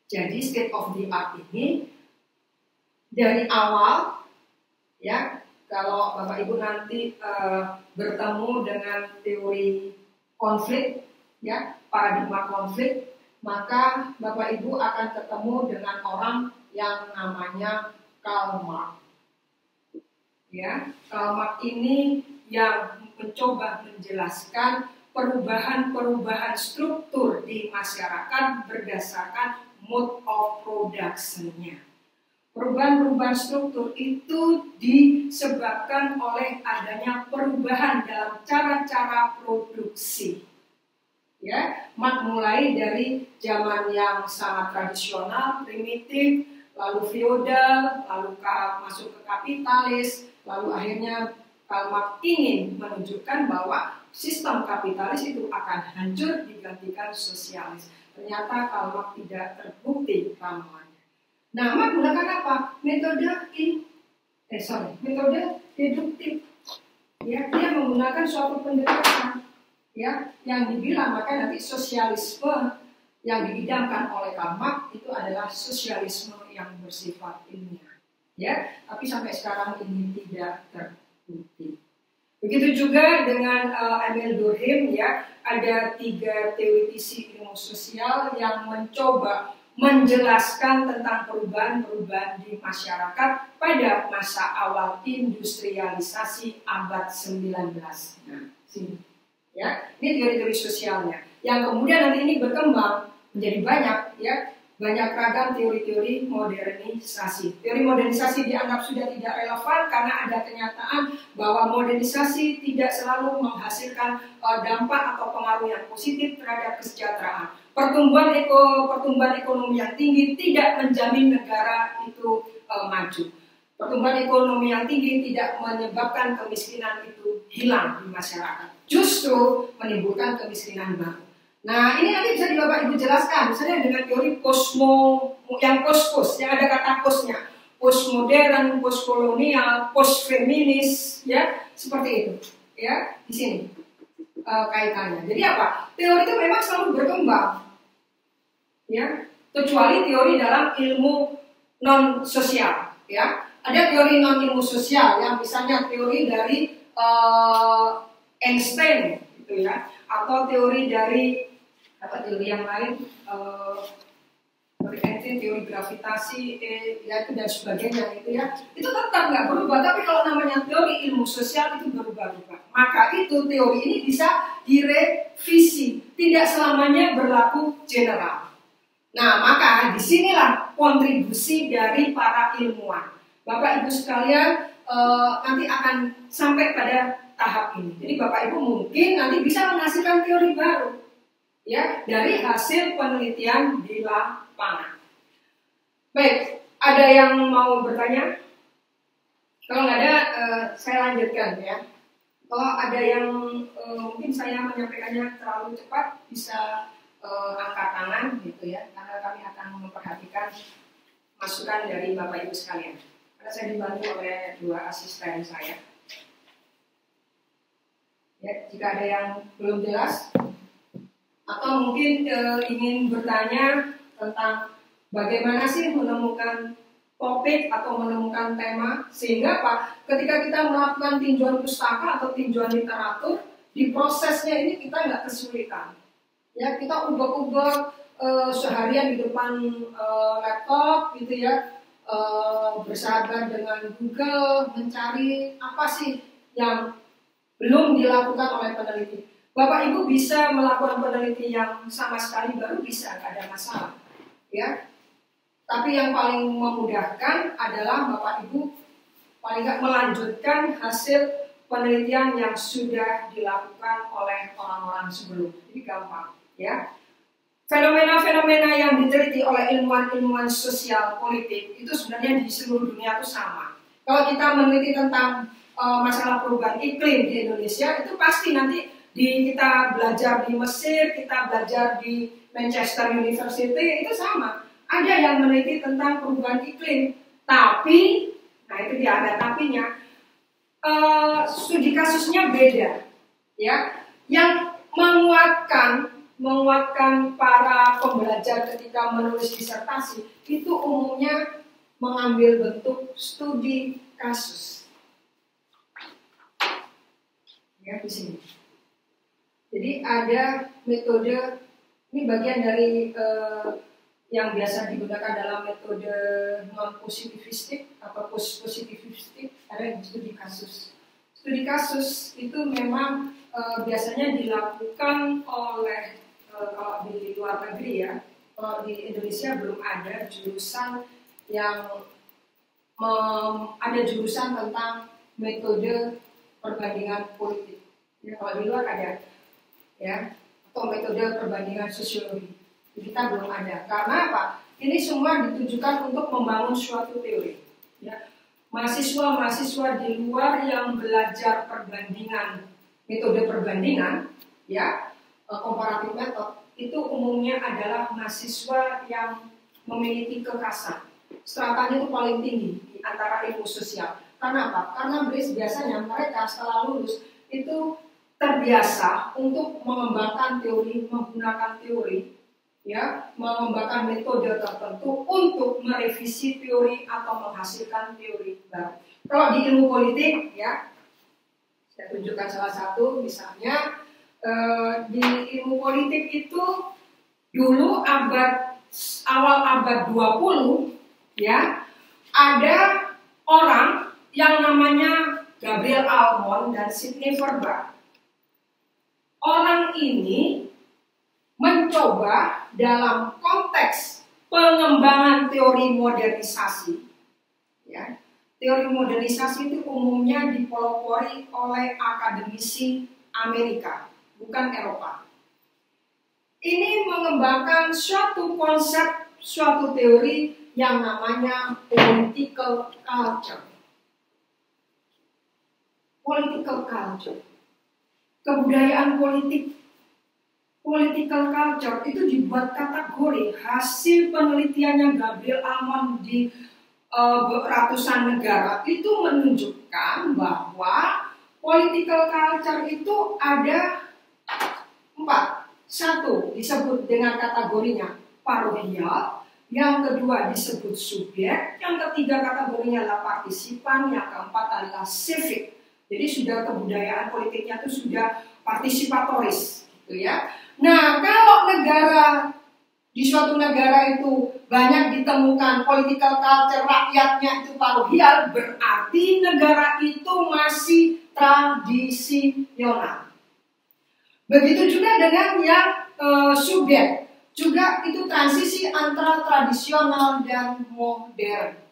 Jadi state of the art ini dari awal, ya, kalau Bapak Ibu nanti bertemu dengan teori konflik, ya, paradigma konflik, maka Bapak Ibu akan ketemu dengan orang yang namanya Karl Marx. Ya, Karl Marx ini yang mencoba menjelaskan perubahan-perubahan struktur di masyarakat berdasarkan mode of production-nya. Perubahan-perubahan struktur itu disebabkan oleh adanya perubahan dalam cara-cara produksi. Ya, mulai dari zaman yang sangat tradisional, primitif, lalu feodal, lalu masuk ke kapitalis, lalu akhirnya Karl Marx ingin menunjukkan bahwa sistem kapitalis itu akan hancur digantikan sosialis. Ternyata Karl Marx tidak terbukti ramalannya. Nah, Marx menggunakan apa? Metode deduktif. Ya, dia menggunakan suatu pendekatan, ya, yang dibilang maka nanti sosialisme yang diidamkan oleh Karl Marx itu adalah sosialisme yang bersifat ilmiah. Ya, tapi sampai sekarang ini tidak terbukti. Begitu juga dengan Emil Durkheim, ya, ada 3 teoritisi ilmu sosial yang mencoba menjelaskan tentang perubahan-perubahan di masyarakat pada masa awal industrialisasi abad 19. Nah, sini. Ya, ini teori-teori sosialnya. Yang kemudian nanti ini berkembang menjadi banyak, ya, banyak ragam teori-teori modernisasi. Teori modernisasi dianggap sudah tidak relevan karena ada kenyataan bahwa modernisasi tidak selalu menghasilkan dampak atau pengaruh yang positif terhadap kesejahteraan. Pertumbuhan ekonomi yang tinggi tidak menjamin negara itu maju. Pertumbuhan ekonomi yang tinggi tidak menyebabkan kemiskinan itu hilang di masyarakat. Justru menimbulkan kemiskinan baru. Nah, ini nanti bisa Bapak Ibu jelaskan, misalnya dengan teori yang post, yang ada kata postnya, postmodern, postkolonial, postfeminis, ya, seperti itu, ya, di sini kaitannya. Jadi apa? Teori itu memang selalu berkembang, ya, kecuali teori dalam ilmu non sosial, ya. Ada teori non ilmu sosial yang misalnya teori dari Einstein, gitu ya, atau teori dari teori yang lain, teori gravitasi, ya, itu dan sebagainya, itu ya, itu tetap nggak berubah. Tapi kalau namanya teori ilmu sosial itu berubah-ubah. Maka itu teori ini bisa direvisi, tidak selamanya berlaku general. Nah, maka disinilah kontribusi dari para ilmuwan. Bapak Ibu sekalian nanti akan sampai pada tahap ini. Jadi Bapak Ibu mungkin nanti bisa menghasilkan teori baru, ya, dari hasil penelitian di lapangan. Baik, ada yang mau bertanya? Kalau nggak ada, saya lanjutkan, ya. Kalau ada yang mungkin saya menyampaikannya terlalu cepat, bisa angkat tangan, gitu ya, karena kami akan memperhatikan masukan dari Bapak Ibu sekalian. Karena saya dibantu oleh 2 asisten saya. Ya, jika ada yang belum jelas, atau mungkin ingin bertanya tentang bagaimana sih menemukan topik atau menemukan tema, sehingga apa? Ketika kita melakukan tinjauan pustaka atau tinjauan literatur, di prosesnya ini kita nggak kesulitan. Ya, kita ubah-ubah seharian di depan laptop, gitu ya, bersahabat dengan Google, mencari apa sih yang belum dilakukan oleh peneliti. Bapak Ibu bisa melakukan peneliti yang sama sekali baru, bisa, nggak ada masalah, ya. Tapi yang paling memudahkan adalah Bapak Ibu paling nggak melanjutkan hasil penelitian yang sudah dilakukan oleh orang-orang sebelum. Jadi gampang, ya. Fenomena-fenomena yang diteliti oleh ilmuwan-ilmuwan sosial politik itu sebenarnya di seluruh dunia itu sama. Kalau kita meneliti tentang masalah perubahan iklim di Indonesia, itu pasti nanti kita belajar di Mesir, kita belajar di Manchester University, itu sama. Ada yang meneliti tentang perubahan iklim, tapi, nah itu dia ada tapinya, studi kasusnya beda, ya. Yang menguatkan menguatkan para pembelajar ketika menulis disertasi itu umumnya mengambil bentuk studi kasus. Ya, di sini. Jadi ada metode, ini bagian dari yang biasa digunakan dalam metode non-positivistik atau post-positivistik, ada studi kasus. Studi kasus itu memang biasanya dilakukan oleh, kalau di luar negeri ya, kalau di Indonesia belum ada jurusan yang ada jurusan tentang metode perbandingan politik. Ya, kalau di luar ada, ya, atau metode perbandingan sosiologi. Kita belum ada. Karena apa? Ini semua ditujukan untuk membangun suatu teori. Ya. Mahasiswa-mahasiswa di luar yang belajar perbandingan, metode perbandingan, ya, comparative method, itu umumnya adalah mahasiswa yang memiliki kekasan. Stratanya itu paling tinggi di antara ilmu sosial. Karena apa? Karena biasanya mereka setelah lulus itu terbiasa untuk mengembangkan teori, menggunakan teori, ya, mengembangkan metode tertentu untuk merevisi teori atau menghasilkan teori baru. Kalau di ilmu politik, ya, saya tunjukkan salah satu, misalnya di ilmu politik itu dulu awal abad 20, ya, ada orang yang namanya Gabriel Almond dan Sidney Verbach. Orang ini mencoba dalam konteks pengembangan teori modernisasi, ya. Teori modernisasi itu umumnya dipelopori oleh akademisi Amerika, bukan Eropa. Ini mengembangkan suatu konsep, suatu teori yang namanya political culture. Political culture, kebudayaan politik. Political culture itu dibuat kategori hasil penelitiannya Gabriel Almond di ratusan negara itu menunjukkan bahwa political culture itu ada 4. 1 disebut dengan kategorinya parohial, yang kedua disebut subjek, yang ketiga kategorinya adalah partisipan, yang keempat adalah civic. Jadi sudah kebudayaan politiknya itu sudah partisipatoris, gitu ya. Nah, kalau di suatu negara itu banyak ditemukan political culture rakyatnya itu parohial, berarti negara itu masih tradisional. Begitu juga dengan yang subjek, juga itu transisi antara tradisional dan modern.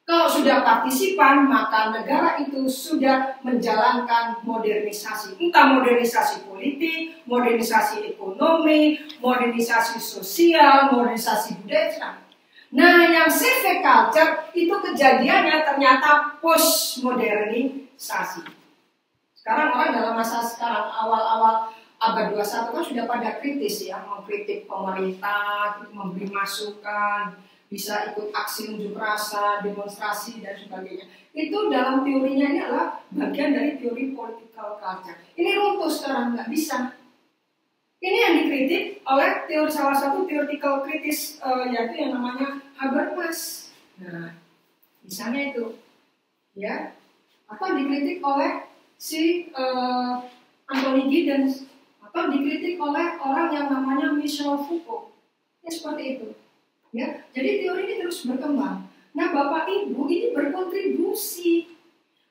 Kalau sudah partisipan, maka negara itu sudah menjalankan modernisasi. Entah modernisasi politik, modernisasi ekonomi, modernisasi sosial, modernisasi budaya. Nah, yang civic culture itu kejadiannya ternyata postmodernisasi. Sekarang orang dalam masa sekarang, awal-awal abad 21 kan sudah pada kritis ya, mengkritik pemerintah, memberi masukan, bisa ikut aksi unjuk rasa, demonstrasi, dan sebagainya. Itu dalam teorinya ini adalah bagian dari teori political culture. Ini runtuh sekarang, nggak bisa. Ini yang dikritik oleh salah satu theoretical kritis, yaitu yang namanya Habermas. Nah, misalnya itu, ya, atau dikritik oleh si Anthony Giddens, atau dikritik oleh orang yang namanya Michel Foucault. Ya, seperti itu. Ya, jadi teori ini terus berkembang. Nah, Bapak Ibu ini berkontribusi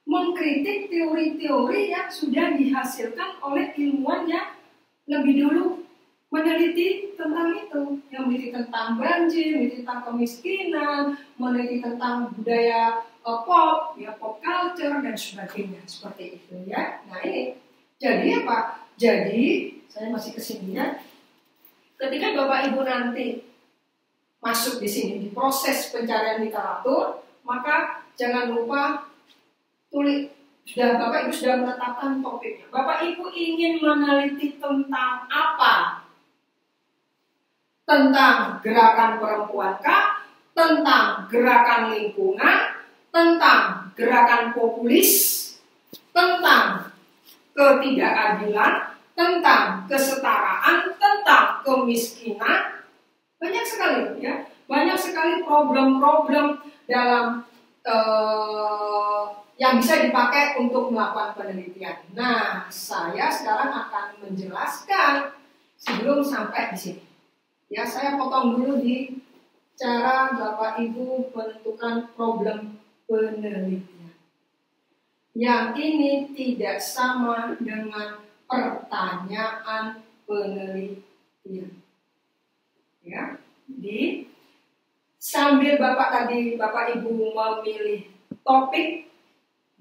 mengkritik teori-teori yang sudah dihasilkan oleh ilmuwan yang lebih dulu meneliti tentang itu, yang meneliti tentang banjir, meneliti tentang kemiskinan, meneliti tentang budaya pop, ya, pop culture dan sebagainya, seperti itu ya. Nah, ini jadi apa? Jadi saya masih kesini ya. Ketika Bapak Ibu nanti masuk di sini di proses pencarian literatur, maka jangan lupa tulis. Bapak Ibu sudah menetapkan topiknya. Bapak Ibu ingin meneliti tentang apa? Tentang gerakan perempuan kah? Tentang gerakan lingkungan? Tentang gerakan populis? Tentang ketidakadilan? Tentang kesetaraan? Tentang kemiskinan, banyak sekali ya, banyak sekali problem-problem dalam yang bisa dipakai untuk melakukan penelitian. Nah, saya sekarang akan menjelaskan sebelum sampai di sini. Ya, saya potong dulu di cara Bapak Ibu menentukan problem penelitian. Yang ini tidak sama dengan pertanyaan penelitian. Ya, sambil Bapak Ibu memilih topik,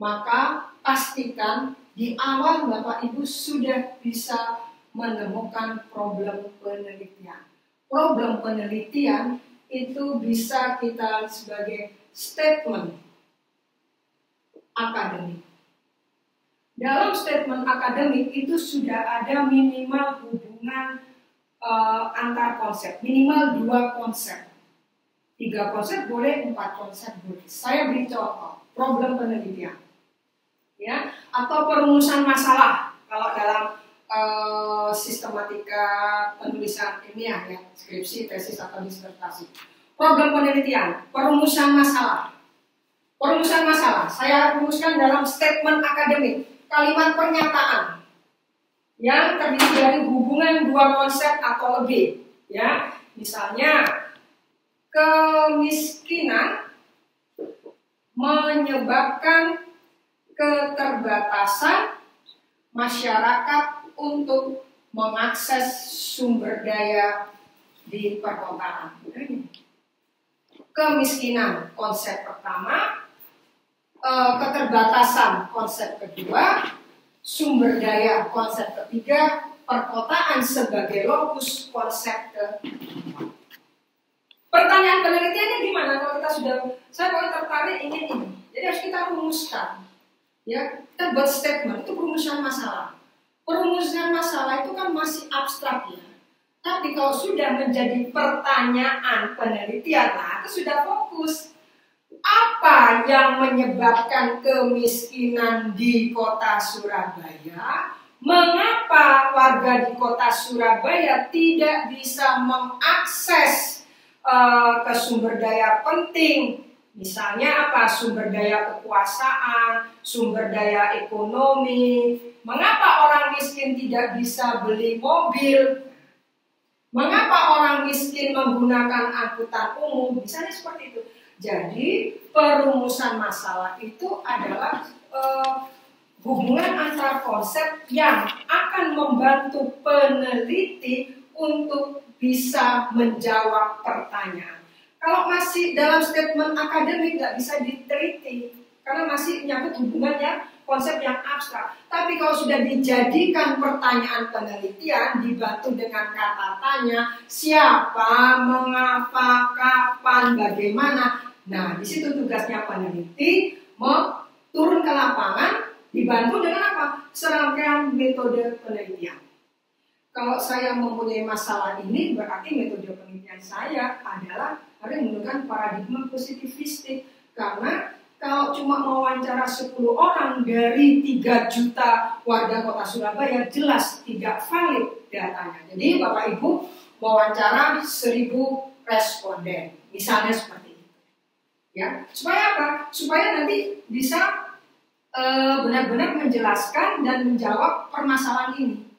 maka pastikan di awal Bapak Ibu sudah bisa menemukan problem penelitian. Problem penelitian itu bisa kita sebagai statement akademik. Dalam statement akademik itu sudah ada minimal hubungan antar konsep, minimal 2 konsep. 3 konsep boleh, 4 konsep boleh. Saya beri contoh, problem penelitian. Ya, atau perumusan masalah kalau dalam sistematika penulisan ilmiah ya, skripsi, tesis atau disertasi. Problem penelitian, perumusan masalah. Perumusan masalah saya rumuskan dalam statement akademik, kalimat pernyataan yang terdiri dari hubungan 2 konsep atau lebih. Ya, misalnya kemiskinan menyebabkan keterbatasan masyarakat untuk mengakses sumber daya di perkotaan. Kemiskinan konsep pertama, keterbatasan konsep kedua, sumber daya konsep ketiga, perkotaan sebagai lokus konsep keempat. Pertanyaan penelitiannya gimana kalau kita sudah, saya kalau tertarik ingin ini, jadi harus kita rumuskan. Ya, kita buat statement, itu perumusan masalah. Perumusan masalah itu kan masih abstrak ya. Tapi kalau sudah menjadi pertanyaan penelitian, nah itu sudah fokus. Apa yang menyebabkan kemiskinan di kota Surabaya? Mengapa warga di kota Surabaya tidak bisa mengakses ke sumber daya penting? Misalnya apa? Sumber daya kekuasaan, sumber daya ekonomi. Mengapa orang miskin tidak bisa beli mobil? Mengapa orang miskin menggunakan angkutan umum? Misalnya seperti itu. Jadi perumusan masalah itu adalah hubungan antar konsep yang akan membantu peneliti untuk bisa menjawab pertanyaan. Kalau masih dalam statement akademik nggak bisa diteliti karena masih menyangkut hubungannya konsep yang abstrak. Tapi kalau sudah dijadikan pertanyaan penelitian dibantu dengan kata tanya, siapa, mengapa, kapan, bagaimana. Nah, di situ tugasnya peneliti turun ke lapangan dibantu dengan apa? Serangkaian metode penelitian. Kalau saya mempunyai masalah ini, berarti metode penelitian saya adalah harus menggunakan paradigma positivistik. Karena kalau cuma mewawancara 10 orang dari 3 juta warga kota Surabaya, jelas tidak valid datanya. Jadi Bapak Ibu mewawancara 1000 responden, misalnya seperti itu. Ya, supaya apa? Supaya nanti bisa benar-benar menjelaskan dan menjawab permasalahan ini.